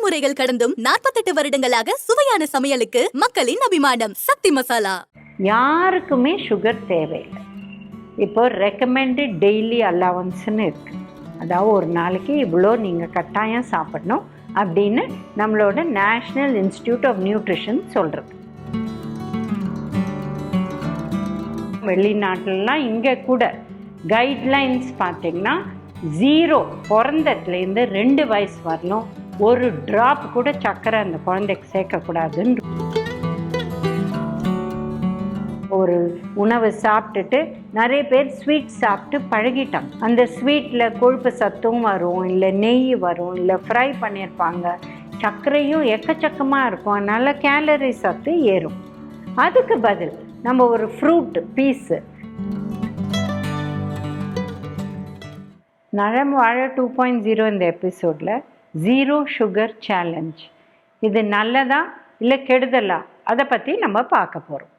தலைமுறைகள் கடந்தும் 48 வருடங்களாக சுவையான சமையலுக்கு மக்களின் அபிமானம் சக்தி மசாலா. யாருக்குமே சுகர் தேவையில்லை. இப்போ ரெக்கமெண்டட் டெய்லி அலவன்ஸ்ன்னு இருக்குது. அதாவது ஒரு நாளைக்கு இவ்வளோ நீங்கள் கட்டாயம் சாப்பிடணும் அப்படின்னு நம்மளோட நேஷ்னல் இன்ஸ்டிடியூட் ஆஃப் நியூட்ரிஷன் சொல்கிறது. வெளிநாட்டிலலாம் இங்கே கூட கைட்லைன்ஸ் பார்த்திங்கன்னா 0 பிறந்ததுலேருந்து 2 வயசு வரலும் ஒரு ட்ராப் கூட சர்க்கரை அந்த குழந்தைக்கு சேர்க்கக்கூடாதுன்னு. ஒரு உணவு சாப்பிட்டுட்டு நிறைய பேர் ஸ்வீட் சாப்பிட்டு பழகிட்டாங்க. அந்த ஸ்வீட்டில் கொழுப்பு சத்தும் வரும், இல்லை நெய் வரும், இல்லை ஃப்ரை பண்ணியிருப்பாங்க, சர்க்கரையும் எக்கச்சக்கமாக இருக்கும், அதனால் கேலரி சத்து ஏறும். அதுக்கு பதில் நம்ம ஒரு ஃப்ரூட் பீஸு நலம் வாழ 2.0 இந்த எபிசோடில் 0 சுகர் சேலஞ்ச், இது நல்லதா இல்லை கெடுதலா அதை பற்றி நம்ம பார்க்க போகிறோம்.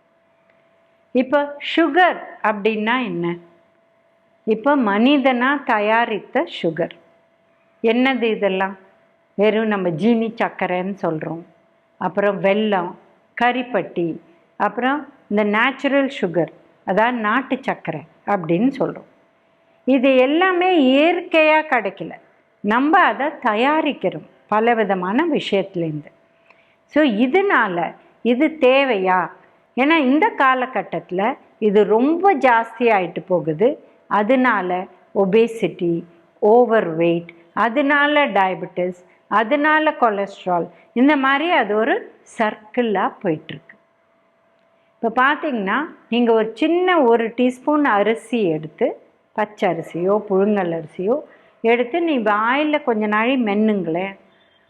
இப்போ சுகர் அப்படின்னா என்ன? இப்போ மனிதனாக தயாரித்த சுகர் என்னது? இதெல்லாம் வெறும் நம்ம ஜீனி சர்க்கரைன்னு சொல்கிறோம், அப்புறம் வெல்லம், கரிப்பட்டி, அப்புறம் இந்த நேச்சுரல் சுகர் அதாவது நாட்டு சர்க்கரை அப்படின்னு சொல்கிறோம். இது எல்லாமே இயற்கையாக கிடைக்கல, நம்ம அதை தயாரிக்கிறோம் பல விதமான விஷயத்துலேருந்து. ஸோ இதனால் இது தேவையா? ஏன்னா இந்த காலகட்டத்தில் இது ரொம்ப ஜாஸ்தி ஆகிட்டு போகுது. அதனால ஒபேசிட்டி, ஓவர் வெயிட், அதனால டயபெட்டிஸ், அதனால கொலஸ்ட்ரால், இந்த மாதிரி அது ஒரு சர்க்கிளாக போயிட்டுருக்கு. இப்போ பார்த்திங்கன்னா நீங்கள் ஒரு சின்ன 1 டீஸ்பூன் அரிசி எடுத்து, பச்சை அரிசியோ புழுங்கல் அரிசியோ எடுத்து நீ வாயில் கொஞ்ச நாளை மென்னுங்களேன்,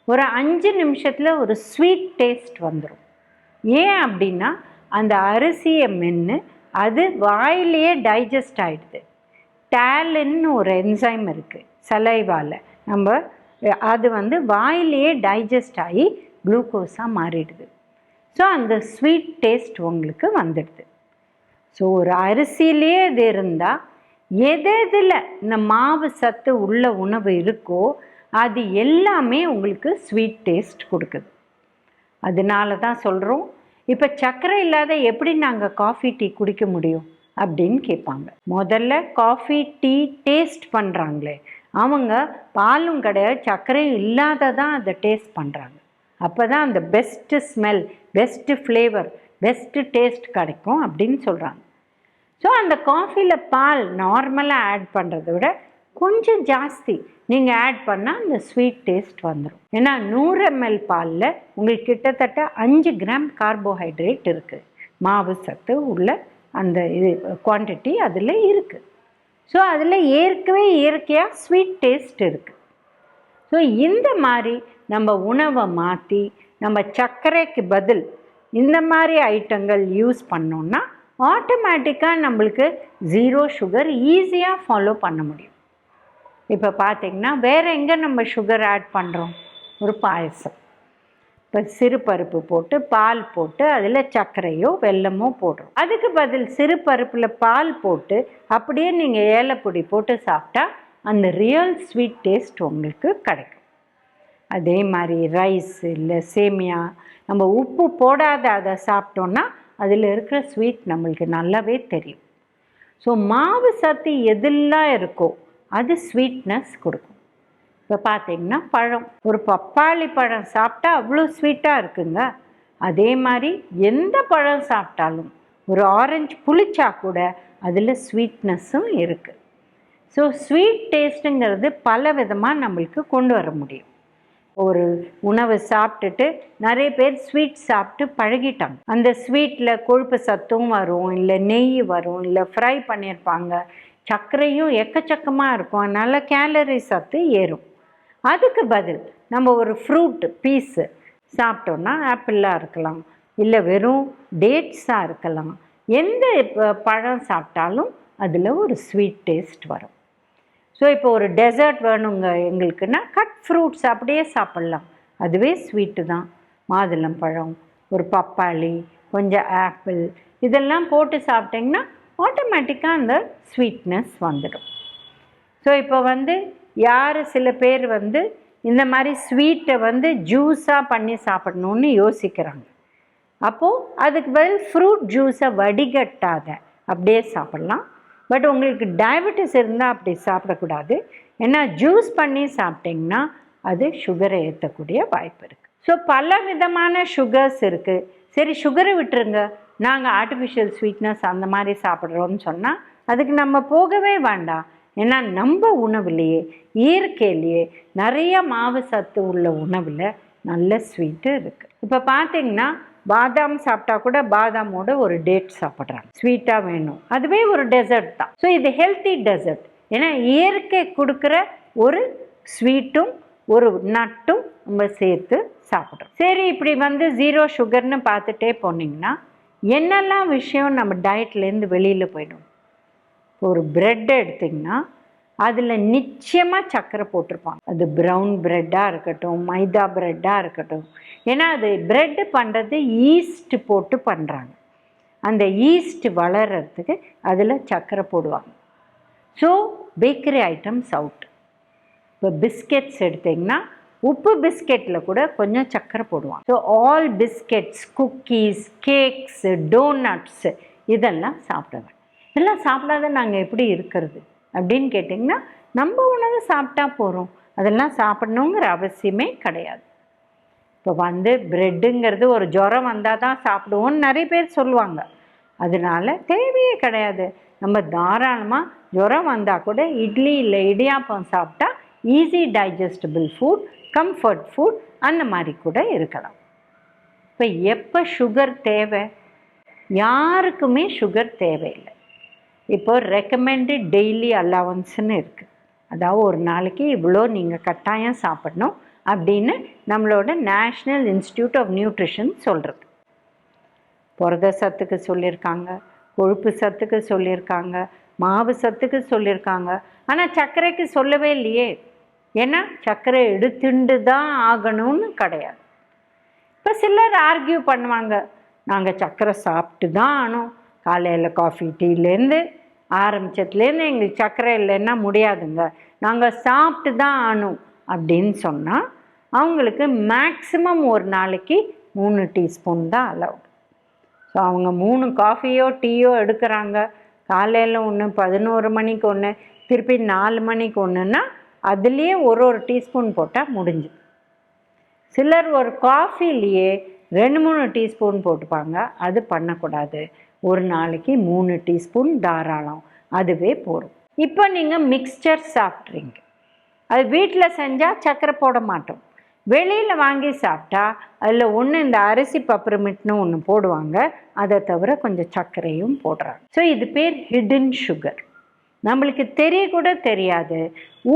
ஒரு 5 நிமிஷத்தில் ஒரு ஸ்வீட் டேஸ்ட் வந்துடும். ஏன் அப்படின்னா அந்த அரிசியை மென்று அது வாயிலேயே டைஜஸ்ட் ஆகிடுது. டேலின்னு ஒரு என்சைம் இருக்குது சலைவால், நம்ம அது வாயிலேயே டைஜஸ்ட் ஆகி குளுக்கோஸாக மாறிடுது. ஸோ அந்த ஸ்வீட் டேஸ்ட் உங்களுக்கு வந்துடுது. ஸோ ஒரு அரிசியிலே இது இருந்தால் எதில் இந்த மாவு சத்து உள்ள உணவு இருக்கோ அது எல்லாமே உங்களுக்கு ஸ்வீட் டேஸ்ட் கொடுக்குது. அதனால தான் சொல்கிறோம், இப்போ சர்க்கரை இல்லாத எப்படி நாங்கள் காஃபி டீ குடிக்க முடியும் அப்படின்னு கேட்பாங்க. முதல்ல காஃபி டீ டேஸ்ட் பண்ணுறாங்களே அவங்க பாலும் கிடையாது சர்க்கரையும் இல்லாததான் அதை டேஸ்ட் பண்ணுறாங்க. அப்போ தான் அந்த best smell, best flavour, best taste கிடைக்கும் அப்படின்னு சொல்கிறாங்க. ஸோ அந்த காஃபியில் பால் நார்மலாக ஆட் பண்ணுறத விட கொஞ்சம் ஜாஸ்தி நீங்கள் ஆட் பண்ணால் அந்த ஸ்வீட் டேஸ்ட் வந்துடும். ஏன்னா 100 ml பாலில் உங்களுக்கு கிட்டத்தட்ட 5 கிராம் கார்போஹைட்ரேட் இருக்குது, மாவு சத்து உள்ள அந்த இது குவான்டிட்டி அதில் இருக்குது. ஸோ அதில் இயற்கையாக ஸ்வீட் டேஸ்ட் இருக்குது. ஸோ இந்த மாதிரி நம்ம உணவை மாற்றி நம்ம சர்க்கரைக்கு பதில் இந்த மாதிரி ஐட்டங்கள் யூஸ் பண்ணோன்னா ஆட்டோமேட்டிக்காக நம்மளுக்கு 0 சுகர் ஈஸியாக ஃபாலோ பண்ண முடியும். இப்போ பார்த்திங்கன்னா வேறு எங்கே நம்ம சுகர் ஆட் பண்ணுறோம்? ஒரு பாயசம், இப்போ சிறுபருப்பு போட்டு பால் போட்டு அதில் சர்க்கரையோ வெல்லமோ போடுறோம். அதுக்கு பதில் சிறுபருப்பில் பால் போட்டு அப்படியே நீங்கள் ஏலப்பொடி போட்டு சாப்பிட்டா அந்த ரியல் ஸ்வீட் டேஸ்ட் உங்களுக்கு கிடைக்கும். அதே மாதிரி ரைஸ் இல்லை சேமியா நம்ம உப்பு போடாத அதை சாப்பிட்டோன்னா அதில் இருக்கிற ஸ்வீட் நம்மளுக்கு நல்லாவே தெரியும். ஸோ மாவு சத்து எதெல்லாம் இருக்கோ அது ஸ்வீட்னஸ் கொடுக்கும். இப்போ பார்த்திங்கன்னா பழம், ஒரு பப்பாளி பழம் சாப்பிட்டா அவ்வளோ ஸ்வீட்டாக இருக்குங்க. அதே மாதிரி எந்த பழம் சாப்பிட்டாலும் ஒரு ஆரஞ்சு புளிச்சா கூட அதில் ஸ்வீட்னஸும் இருக்குது. ஸோ ஸ்வீட் டேஸ்ட்டுங்கிறது பல விதமாக நம்மளுக்கு கொண்டு வர முடியும். ஒரு உணவு சாப்பிட்டுட்டு நிறைய பேர் ஸ்வீட் சாப்பிட்டு பழகிட்டாங்க. அந்த ஸ்வீட்டில் கொழுப்பு சத்தும் வரும், இல்லை நெய் வரும், இல்லை ஃப்ரை பண்ணியிருப்பாங்க, சர்க்கரையும் எக்கச்சக்கமாக இருக்கும், அதனால் கேலரி சத்து ஏறும். அதுக்கு பதில் நம்ம ஒரு ஃப்ரூட் பீஸு சாப்பிட்டோன்னா ஆப்பிளாக இருக்கலாம், இல்லை வெறும் டேட்ஸாக இருக்கலாம், எந்த பழம் சாப்பிட்டாலும் அதில் ஒரு ஸ்வீட் டேஸ்ட் வரும். ஸோ இப்போ ஒரு டெசர்ட் வேணுங்க எங்களுக்குன்னா கட் ஃப்ரூட்ஸ் அப்படியே சாப்பிட்லாம், அதுவே ஸ்வீட்டு தான். மாதுளம்பழம், ஒரு பப்பாளி, கொஞ்சம் ஆப்பிள், இதெல்லாம் போட்டு சாப்பிட்டிங்கன்னா ஆட்டோமேட்டிக்காக அந்த ஸ்வீட்னஸ் வந்துடும். ஸோ இப்போ யார் சில பேர் இந்த மாதிரி ஸ்வீட்டை வந்து ஜூஸாக பண்ணி சாப்பிடணுன்னு யோசிக்கிறாங்க. அப்போது அதுக்கு பதில் ஃப்ரூட் ஜூஸை வடிகட்டாத அப்படியே சாப்பிட்லாம். பட் உங்களுக்கு டயபெட்டிஸ் இருந்தால் அப்படி சாப்பிடக்கூடாது. ஏன்னா ஜூஸ் பண்ணி சாப்பிட்டிங்கன்னா அது சுகரை ஏற்றக்கூடிய வாய்ப்பு இருக்குது. ஸோ பல விதமான சுகர்ஸ் இருக்குது. சரி, சுகரை விட்டுருங்க, நாங்கள் ஆர்டிஃபிஷியல் ஸ்வீட்னஸ் அந்த மாதிரி சாப்பிட்றோன்னு சொன்னால் அதுக்கு நம்ம போகவே வேண்டாம். ஏன்னா நம்ம உணவுலேயே இயற்கையிலேயே நிறைய மாவு சத்து உள்ள உணவில் நல்ல ஸ்வீட்டு இருக்குது. இப்போ பார்த்தீங்கன்னா பாதாம் சாப்பிட்டா கூட பாதாமோட ஒரு டேட் சாப்பிட்றாங்க, ஸ்வீட்டாக வேணும், அதுவே ஒரு டெசர்ட் தான். ஸோ இது ஹெல்த்தி டெசர்ட். ஏன்னா இயற்கை கொடுக்குற ஒரு ஸ்வீட்டும் ஒரு நட்டும் நம்ம சேர்த்து சாப்பிட்றோம். சரி, இப்படி வந்து 0 சுகர்னு பார்த்துட்டே போனீங்கன்னா என்னெல்லாம் விஷயம் நம்ம டயட்லேருந்து வெளியில் போயிடும். ஒரு ப்ரெட் எடுத்திங்கன்னா அதில் நிச்சயமாக சர்க்கரை போட்டிருப்பாங்க. அது ப்ரௌன் ப்ரெட்டாக இருக்கட்டும், மைதா ப்ரெட்டாக இருக்கட்டும். ஏன்னா அது ப்ரெட்டு பண்ணுறது ஈஸ்ட் போட்டு பண்ணுறாங்க. அந்த ஈஸ்ட் வளர்கிறதுக்கு அதில் சர்க்கரை போடுவாங்க. So bakery items out. இப்போ பிஸ்கெட்ஸ் எடுத்திங்கன்னா உப்பு பிஸ்கெட்டில் கூட கொஞ்சம் சர்க்கரை போடுவாங்க. So all biscuits, cookies, cakes, doughnuts இதெல்லாம் சாப்பிடுவேன். இதெல்லாம் சாப்பிடாத நாங்கள் எப்படி இருக்கிறது அப்படின்னு கேட்டிங்கன்னா நம்ம உணவு சாப்பிட்டா போகிறோம். அதெல்லாம் சாப்பிடணுங்கிற அவசியமே கிடையாது. இப்போ வந்து ப்ரெட்டுங்கிறது ஒரு ஜுரம் வந்தால் தான் சாப்பிடுவோன்னு நிறைய பேர் சொல்லுவாங்க. அதனால தேவையே கிடையாது. நம்ம தாராளமாக ஜுரம் வந்தால் கூட இட்லி இல்லை இடியாப்பம் சாப்பிட்டா easy digestible food, comfort food அந்த மாதிரி கூட இருக்கலாம். இப்போ எப்போ சுகர் தேவை? யாருக்குமே சுகர் தேவையில்லை. இப்போ ரெக்கமெண்டட் டெய்லி அலவன்ஸ்ன்னு இருக்குது. அதாவது ஒரு நாளைக்கு இவ்வளோ நீங்கள் கட்டாயம் சாப்பிடணும் அப்படின்னு நம்மளோட நேஷ்னல் இன்ஸ்டியூட் ஆஃப் நியூட்ரிஷன் சொல்கிறது. புரத சத்துக்கு சொல்லியிருக்காங்க, கொழுப்பு சத்துக்கு சொல்லியிருக்காங்க, மாவு சத்துக்கு சொல்லியிருக்காங்க. ஆனால் சர்க்கரைக்கு சொல்லவே இல்லையே. ஏன்னா சர்க்கரை எடுத்துண்டு தான் ஆகணும்னு கிடையாது. இப்போ சிலர் ஆர்கியூ பண்ணுவாங்க, நாங்கள் சர்க்கரை சாப்பிட்டு தான் ஆனோம், காலையில் காஃபி டீலேருந்து ஆரம்பித்ததுலேருந்து எங்களுக்கு சர்க்கரை இல்லைன்னா முடியாதுங்க, நாங்கள் சாப்பிட்டு தான் ஆனோம் அப்படின்னு சொன்னால் அவங்களுக்கு மேக்ஸிமம் ஒரு நாளைக்கு 3 டீஸ்பூன் தான் அலவுட். ஸோ அவங்க 3 காஃபியோ டீயோ எடுக்கிறாங்க. காலையில் ஒன்று, 11 மணிக்கு ஒன்று, திருப்பி 4 மணிக்கு ஒன்றுன்னா அதுலேயே ஒரு டீஸ்பூன் போட்டால் முடிஞ்சு. சிலர் ஒரு காஃபிலேயே 2-3 டீஸ்பூன் போட்டுப்பாங்க. அது பண்ணக்கூடாது. ஒரு நாளைக்கு 3 டீஸ்பூன் தாராளம், அதுவே போதும். இப்போ நீங்கள் மிக்ஸ்சர் சாப்பிட்றீங்க. அது வீட்டில் செஞ்சால் சர்க்கரை போட மாட்டோம். வெளியில் வாங்கி சாப்பிட்டா அதில் ஒன்று இந்த அரிசி பப்பர்மிட்னு ஒன்று போடுவாங்க, அதை தவிர கொஞ்சம் சர்க்கரையும் போடுறாங்க. ஸோ இது பேர் ஹிடன் சுகர். நம்மளுக்கு தெரியக்கூட தெரியாது.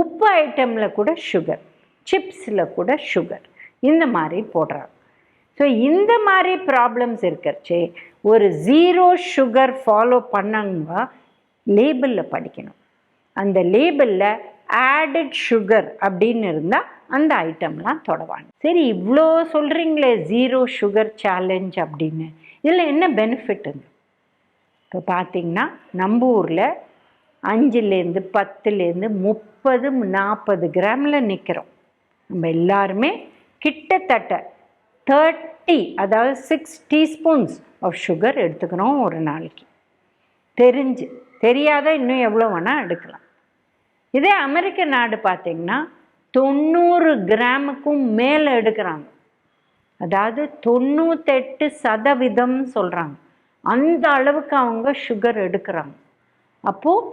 உப்பு ஐட்டமில் கூட சுகர், சிப்ஸில் கூட சுகர், இந்த மாதிரி போடுறாங்க. ஸோ இந்த மாதிரி ப்ராப்ளம்ஸ் இருக்கிறச்சே ஒரு 0 சுகர் ஃபாலோ பண்ணவங்க லேபிளில் படிக்கணும். அந்த லேபிளில் ஆடட் சுகர் அப்படின்னு இருந்தால் அந்த ஐட்டம்லாம் தொடவாங்க. சரி, இவ்வளோ சொல்கிறீங்களே 0 சுகர் சேலஞ்ச் அப்படின்னு, இதில் என்ன பெனிஃபிட்டுங்க? இப்போ பார்த்திங்கன்னா நம்ம ஊரில் 5லேருந்து 10லேருந்து 30-40 கிராமில் நிற்கிறோம். நம்ம எல்லாருமே கிட்டத்தட்ட 30, அதாவது 6 டீஸ்பூன்ஸ் ஆஃப் சுகர் எடுத்துக்கிறோம் ஒரு நாளைக்கு. தெரியாத இன்னும் எவ்வளோ வேணால் எடுக்கலாம். இதே அமெரிக்க நாடு பார்த்திங்கன்னா 90 கிராமுக்கும் மேலே எடுக்கிறாங்க. அதாவது 98% சொல்கிறாங்க. அந்த அளவுக்கு அவங்க சுகர் எடுக்கிறாங்க. அப்போது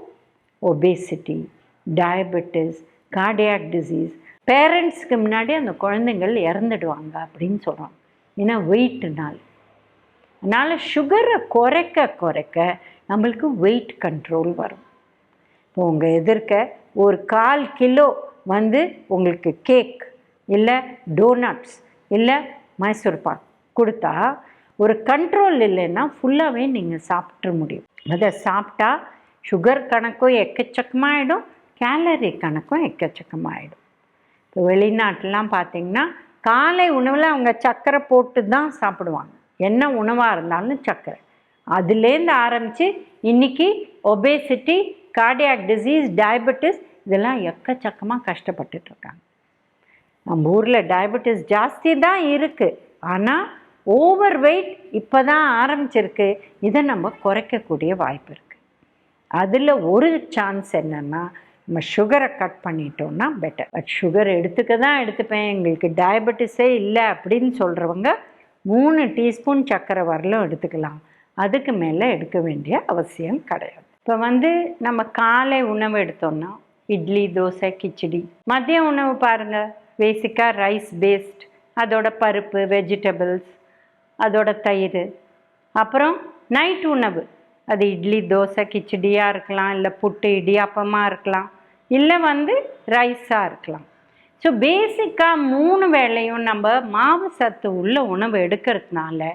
ஒபேசிட்டி, டயபெட்டிஸ், கார்டியாக் டிசீஸ், பேரண்ட்ஸ்க்கு முன்னாடி அந்த குழந்தைங்கள் இறந்துடுவாங்க அப்படின்னு சொல்கிறாங்க. ஏன்னா வெயிட்னால். அதனால் சுகரை குறைக்க நம்மளுக்கு வெயிட் கண்ட்ரோல் வரும். இப்போ உங்கள் எதிர்க்க ஒரு 1/4 கிலோ வந்து உங்களுக்கு கேக் இல்லை டோனட்ஸ் இல்லை மைசூர் பாக் கொடுத்தா ஒரு கண்ட்ரோல் இல்லைன்னா ஃபுல்லாகவே நீங்கள் சாப்பிட்ற முடியும். அதை சாப்பிட்டா சுகர் கணக்கும் எக்கச்சக்கமாகிடும், கேலரி கணக்கும் எக்கச்சக்கமாகிடும். இப்போ வெளிநாட்டிலாம் பார்த்திங்கன்னா காலை உணவில் அவங்க சர்க்கரை போட்டு தான் சாப்பிடுவாங்க. என்ன உணவாக இருந்தாலும் சர்க்கரை. அதுலேருந்து ஆரம்பித்து இன்றைக்கி ஒபேசிட்டி, கார்டியாக் டிசீஸ், டயபெட்டிஸ் இதெல்லாம் எக்கச்சக்கமாக கஷ்டப்பட்டுட்ருக்காங்க. நம்ம ஊரில் டயபெட்டிஸ் ஜாஸ்தி தான் இருக்குது, ஆனால் ஓவர் வெயிட் இப்போ தான் ஆரம்பிச்சிருக்கு. இதை நம்ம குறைக்கக்கூடிய வாய்ப்பு இருக்குது. அதில் ஒரு சான்ஸ் என்னென்னா, நம்ம சுகரை கட் பண்ணிட்டோம்னா பெட்டர். பட் சுகர் எடுத்துக்க தான் எடுத்துப்பேன், எங்களுக்கு டயபெட்டிஸே இல்லை அப்படின்னு சொல்கிறவங்க 3 டீஸ்பூன் சர்க்கரை வரலும் எடுத்துக்கலாம். அதுக்கு மேலே எடுக்க வேண்டிய அவசியம் கிடையாது. இப்போ நம்ம காலை உணவு எடுத்தோம்னா இட்லி, தோசை, கிச்சடி. மதிய உணவு பாருங்கள், பேசிக்காக ரைஸ் பேஸ்ட், அதோட பருப்பு, வெஜிடபிள்ஸ், அதோட தயிர். அப்புறம் நைட் உணவு, அது இட்லி, தோசை, கிச்சடியாக இருக்கலாம், இல்லை புட்டு, இடியாப்பமாக இருக்கலாம், இல்லை ரைஸாக இருக்கலாம். ஸோ பேசிக்காக 3 வேளையும் நம்ம மாவு சத்து உள்ள உணவு எடுக்கிறதுனால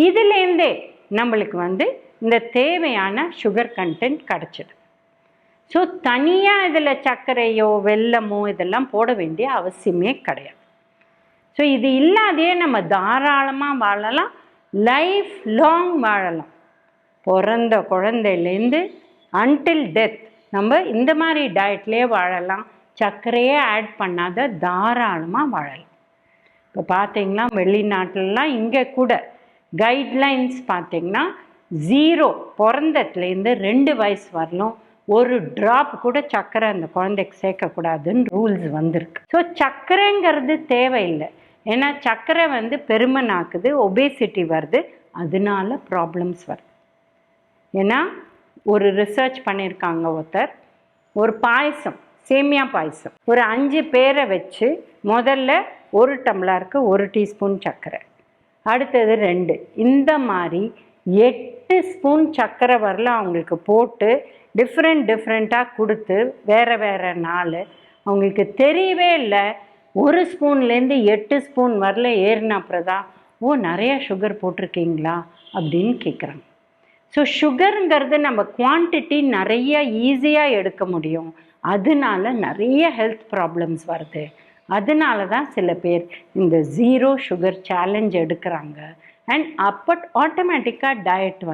இதுலேருந்தே நம்மளுக்கு இந்த தேவையான சுகர் கண்டென்ட் கிடச்சிடும். ஸோ தனியாக இதில் சர்க்கரையோ வெல்லமோ இதெல்லாம் போட வேண்டிய அவசியமே கிடையாது. ஸோ இது இல்லாதையே நம்ம தாராளமாக வாழலாம், லைஃப் லாங் வாழலாம். பிறந்த குழந்தையிலேருந்து அன்டில் டெத் நம்ம இந்த மாதிரி டயட்லேயே வாழலாம், சர்க்கரையே ஆட் பண்ணாத தாராளமாக வாழலாம். இப்போ பார்த்தீங்கன்னா வெளிநாட்டிலலாம் இங்கே கூட கைட்லைன்ஸ் பார்த்தீங்கன்னா 0 பிறந்ததுலேருந்து 2 வயசு வரலும் ஒரு ட்ராப் கூட சர்க்கரை அந்த குழந்தைக்கு சேர்க்கக்கூடாதுன்னு ரூல்ஸ் வந்திருக்கு. ஸோ சர்க்கரைங்கிறது தேவையில்லை. ஏன்னா சர்க்கரை பெருமன் ஆக்குது, ஒபேசிட்டி வருது, அதனால ப்ராப்ளம்ஸ் வருது. ஏன்னா ஒரு ரிசர்ச் பண்ணியிருக்காங்க ஒருத்தர், ஒரு பாயசம், சேமியா பாயசம், ஒரு 5 பேரை வச்சு முதல்ல 1 டம்ளருக்கு 1 டீஸ்பூன் சர்க்கரை, அடுத்தது 2, இந்த மாதிரி 8 ஸ்பூன் சர்க்கரை வரலாம் அவங்களுக்கு போட்டு டிஃப்ரெண்ட்டாக கொடுத்து வேறு வேறு நாள் அவங்களுக்கு தெரியவே இல்லை. 1 ஸ்பூன்லேருந்து 8 ஸ்பூன் வரல ஏறின அப்புறம் தான், ஓ நிறையா சுகர் போட்டிருக்கீங்களா அப்படின்னு கேட்குறாங்க. ஸோ சுகருங்கிறது நம்ம குவான்டிட்டி நிறைய ஈஸியாக எடுக்க முடியும், அதனால நிறைய ஹெல்த் ப்ராப்ளம்ஸ் வருது. அதனால தான் சில பேர் இந்த 0 சுகர் சேலஞ்ச் எடுக்கிறாங்க. அண்ட் அப்போ ஆட்டோமேட்டிக்காக டயட்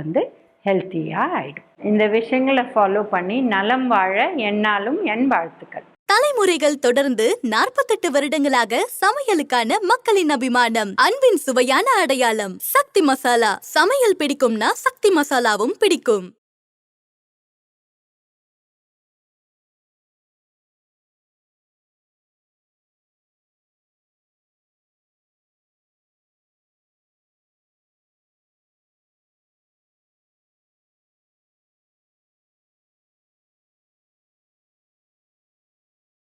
ஹெல்த்தியாக ஆகிடும். இந்த விஷயங்களை ஃபாலோ பண்ணி நலம் வாழ என்னாலும் என் வாழ்த்துக்கள். தலைமுறைகள் தொடர்ந்து 48 வருடங்களாக சமையலுக்கான மக்களின் அபிமானம், அன்பின் சுவையான அடையாளம் சக்தி மசாலா. சமையல் பிடிக்கும்னா சக்தி மசாலாவும் பிடிக்கும்.